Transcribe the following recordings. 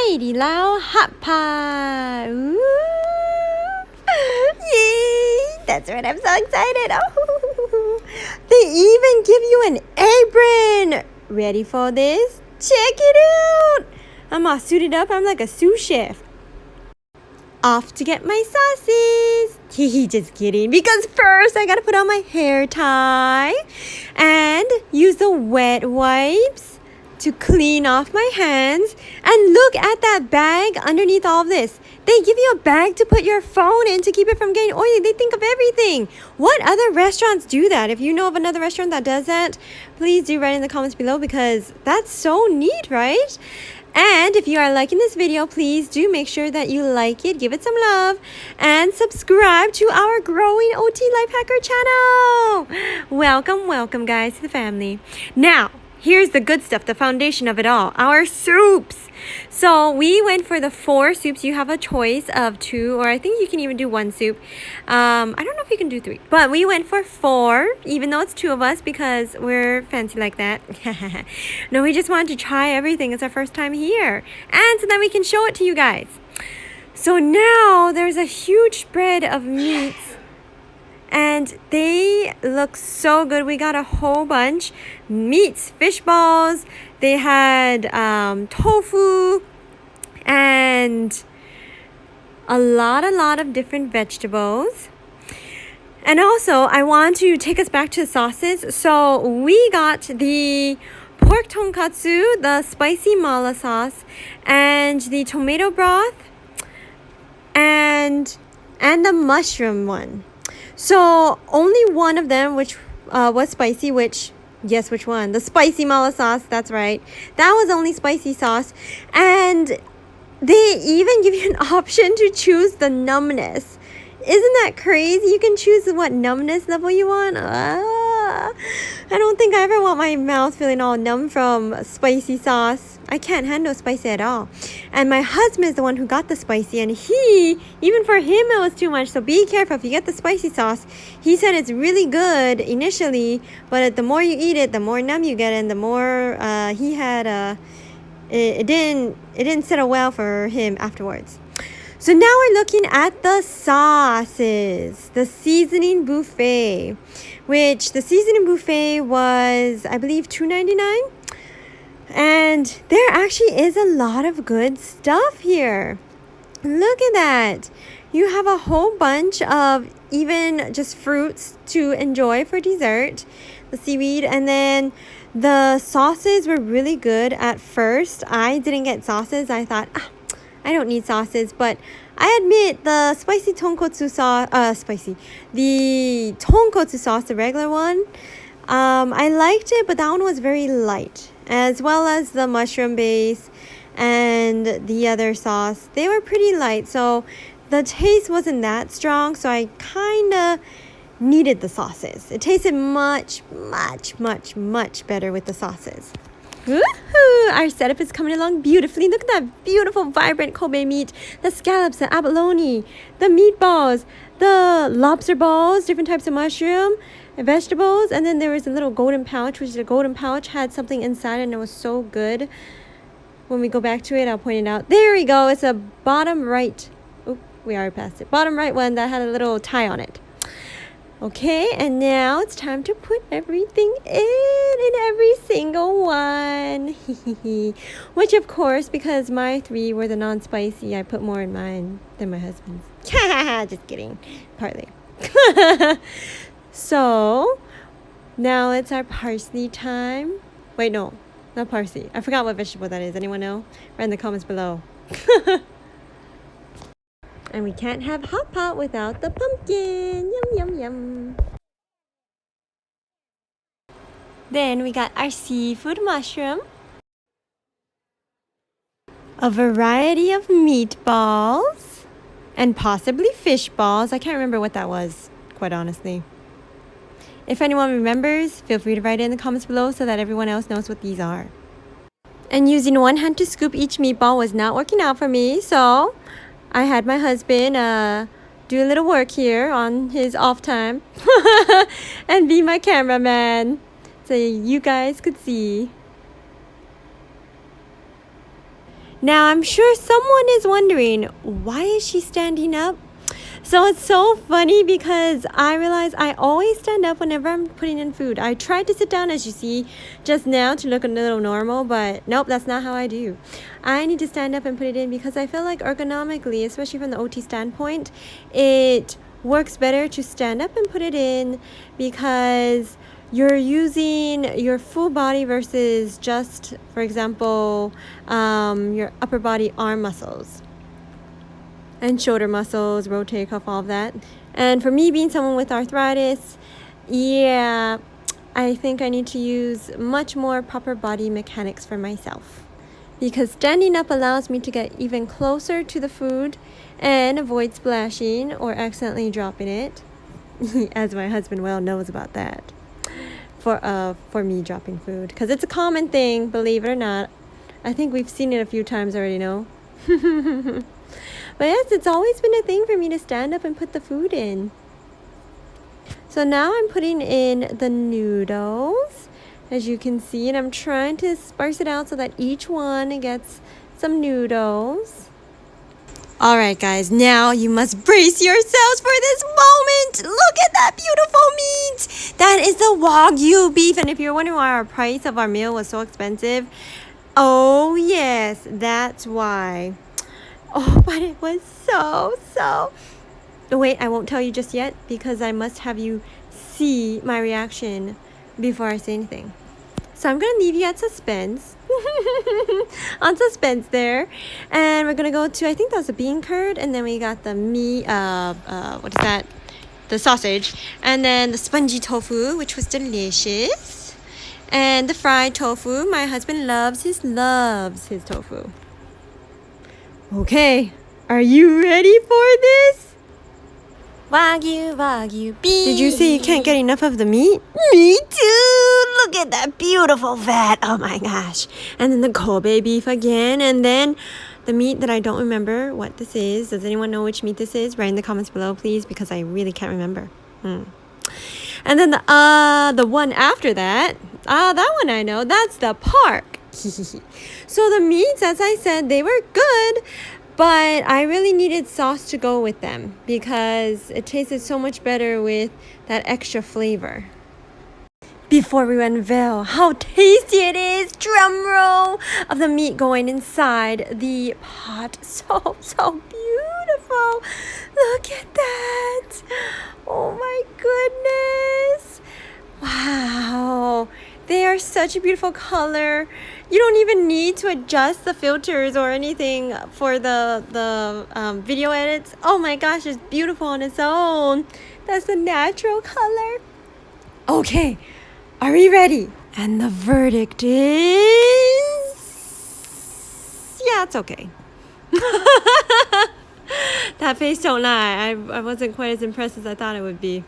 Haidilao hot pot. Ooh. Yay! That's right, I'm so excited. Oh. They even give you an apron. Ready for this? Check it out. I'm all suited up. I'm like a sous chef. Off to get my sauces. Just kidding. Because first I gotta put on my hair tie and use the wet wipes to clean off my hands. And look at that bag underneath all of this. They give you a bag to put your phone in to keep it from getting oily. They think of everything. What other restaurants do that? If you know of another restaurant that does that, please do write in the comments below because that's so neat, right? And if you are liking this video, please do make sure that you like it, give it some love, and subscribe to our growing OT Life Hacker channel. Welcome, guys, to the family. Now, here's the good stuff, the foundation of it all, our soups. So we went for the 4 soups. You have a choice of 2, or I think you can even do 1 soup. I don't know if you can do 3, but we went for 4, even though it's 2 of us because we're fancy like that. No, we just wanted to try everything. It's our first time here, and so then we can show it to you guys. So now there's a huge spread of meats, and they look so good. We got a whole bunch. Meats, fish balls. They had tofu and a lot of different vegetables. And also, I want to take us back to the sauces. So we got the pork tonkatsu, the spicy mala sauce, and the tomato broth, and the mushroom one. So only one of them, which was spicy, which one? The spicy mala sauce, that's right. That was only spicy sauce. And they even give you an option to choose the numbness. Isn't that crazy? You can choose what numbness level you want. I don't think I ever want my mouth feeling all numb from spicy sauce. I can't handle spicy at all. And my husband is the one who got the spicy, and even for him it was too much. So be careful if you get the spicy sauce. He said it's really good initially, but the more you eat it, the more numb you get, and the more he had it didn't settle well for him afterwards. So now we're looking at the sauces, the seasoning buffet, which the seasoning buffet was, I believe, $2.99. And there actually is a lot of good stuff here. Look at that. You have a whole bunch of even just fruits to enjoy for dessert, the seaweed, and then the sauces were really good at first. I didn't get sauces. I thought, I don't need sauces, but I admit the spicy tonkotsu sauce, the tonkotsu sauce, the regular one, I liked it, but that one was very light, as well as the mushroom base and the other sauce. They were pretty light, so the taste wasn't that strong, so I kind of needed the sauces. It tasted much better with the sauces. Woohoo! Our setup is coming along beautifully. Look at that beautiful, vibrant Kobe meat. The scallops, the abalone, the meatballs, the lobster balls, different types of mushroom, and vegetables. And then there was a little golden pouch, which the golden pouch had something inside, and it was so good. When we go back to it, I'll point it out. There we go. It's a bottom right. Oop, we already passed it. Bottom right one that had a little tie on it. Okay, and now it's time to put everything in every single one. Which, of course, because my 3 were the non-spicy, I put more in mine than my husband's. Just kidding. Partly. So, now it's our parsley time. Wait, no, not parsley. I forgot what vegetable that is. Anyone know? Write in the comments below. And we can't have hot pot without the pumpkin. Yum. Then we got our seafood mushroom. A variety of meatballs. And possibly fish balls. I can't remember what that was, quite honestly. If anyone remembers, feel free to write it in the comments below so that everyone else knows what these are. And using one hand to scoop each meatball was not working out for me, so I had my husband do a little work here on his off time and be my cameraman so you guys could see. Now, I'm sure someone is wondering, why is she standing up? So it's so funny because I realize I always stand up whenever I'm putting in food. I tried to sit down, as you see just now, to look a little normal, but nope, that's not how I do. I need to stand up and put it in because I feel like ergonomically, especially from the OT standpoint, it works better to stand up and put it in because you're using your full body versus just, for example, your upper body arm muscles and shoulder muscles, rotator cuff, all of that. And for me, being someone with arthritis, yeah, I think I need to use much more proper body mechanics for myself. Because standing up allows me to get even closer to the food and avoid splashing or accidentally dropping it. As my husband well knows about that. For me dropping food. Because it's a common thing, believe it or not. I think we've seen it a few times already, no? But yes, it's always been a thing for me to stand up and put the food in. So now I'm putting in the noodles, as you can see, and I'm trying to sparse it out so that each one gets some noodles. All right, guys, now you must brace yourselves for this moment. Look at that beautiful meat. That is the Wagyu beef. And if you're wondering why our price of our meal was so expensive, oh yes, that's why. Oh, but it was so. Wait, I won't tell you just yet because I must have you see my reaction before I say anything. So I'm going to leave you at suspense. On suspense there. And we're going to go to, I think that was a bean curd. And then we got the meat, what is that? The sausage. And then the spongy tofu, which was delicious. And the fried tofu. My husband loves his tofu. Okay, are you ready for this? Wagyu beef. Did you say you can't get enough of the meat? Me too. Look at that beautiful fat. Oh my gosh. And then the Kobe beef again. And then the meat that I don't remember what this is. Does anyone know which meat this is? Write in the comments below, please, because I really can't remember. And then the one after that. That one I know. That's the pork. So the meats, as I said, they were good, but I really needed sauce to go with them because it tasted so much better with that extra flavor. Before we unveil how tasty it is, drum roll of the meat going inside the pot. So beautiful. Look at that. Oh my goodness. Wow. They are such a beautiful color. You don't even need to adjust the filters or anything for the video edits. Oh my gosh, it's beautiful on its own. That's the natural color. Okay, are we ready? And the verdict is... yeah, it's okay. That face don't lie. I wasn't quite as impressed as I thought it would be.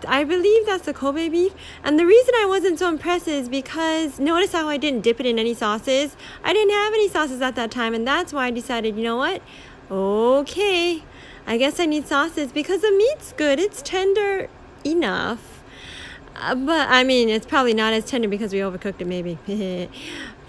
I believe that's the Kobe beef. And the reason I wasn't so impressed is because notice how I didn't dip it in any sauces. I didn't have any sauces at that time, and that's why I decided, you know what? Okay, I guess I need sauces because the meat's good. It's tender enough. But I mean, it's probably not as tender because we overcooked it maybe.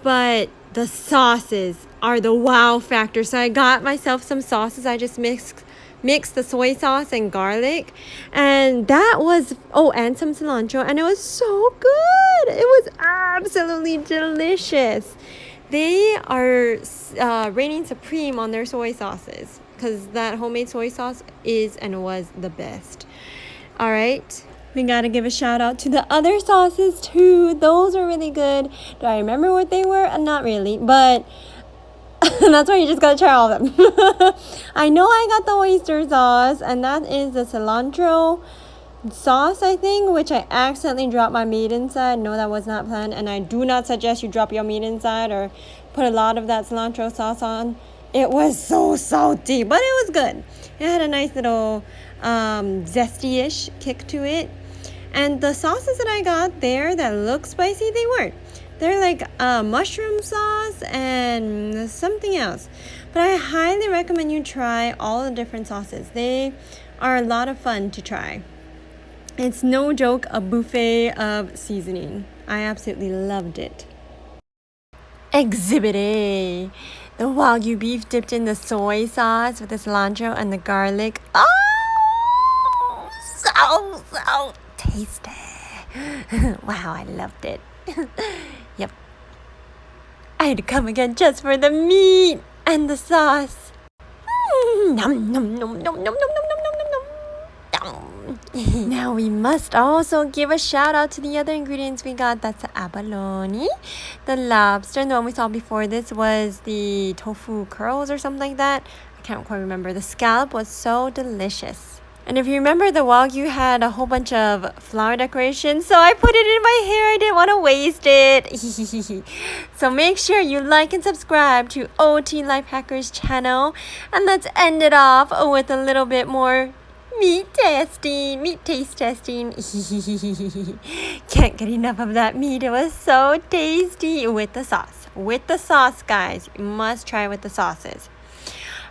But the sauces are the wow factor. So I got myself some sauces. I just mixed the soy sauce and garlic, and that was and some cilantro, and it was so good. It was absolutely delicious. They are reigning supreme on their soy sauces because that homemade soy sauce is and was the best. All right, we gotta give a shout out to the other sauces too. Those are really good. Do I remember what they were? Not really, but that's why you just gotta try all of them. I know I got the oyster sauce, and that is the cilantro sauce, I think, which I accidentally dropped my meat inside. No, that was not planned, and I do not suggest you drop your meat inside or put a lot of that cilantro sauce on. It was so salty, but it was good. It had a nice little zesty-ish kick to it. And the sauces that I got there that look spicy, they weren't. They're like mushroom sauce and something else. But I highly recommend you try all the different sauces. They are a lot of fun to try. It's no joke a buffet of seasoning. I absolutely loved it. Exhibit A. The Wagyu beef dipped in the soy sauce with the cilantro and the garlic. Oh, so tasty. Wow, I loved it. Yep. I had to come again just for the meat and the sauce. Nom, nom, nom, nom, nom, nom, nom, nom, nom, nom, nom. Now we must also give a shout out to the other ingredients we got. That's the abalone, the lobster, and the one we saw before this was the tofu curls or something like that. I can't quite remember. The scallop was so delicious. And if you remember, the Wagyu had a whole bunch of flower decorations, so I put it in my hair. I didn't want to waste it. So make sure you like and subscribe to OT Life Hackers channel. And let's end it off with a little bit more meat taste testing. Can't get enough of that meat. It was so tasty with the sauce. With the sauce, guys. You must try with the sauces.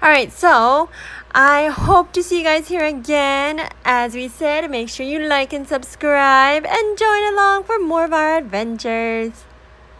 Alright, so I hope to see you guys here again. As we said, make sure you like and subscribe and join along for more of our adventures.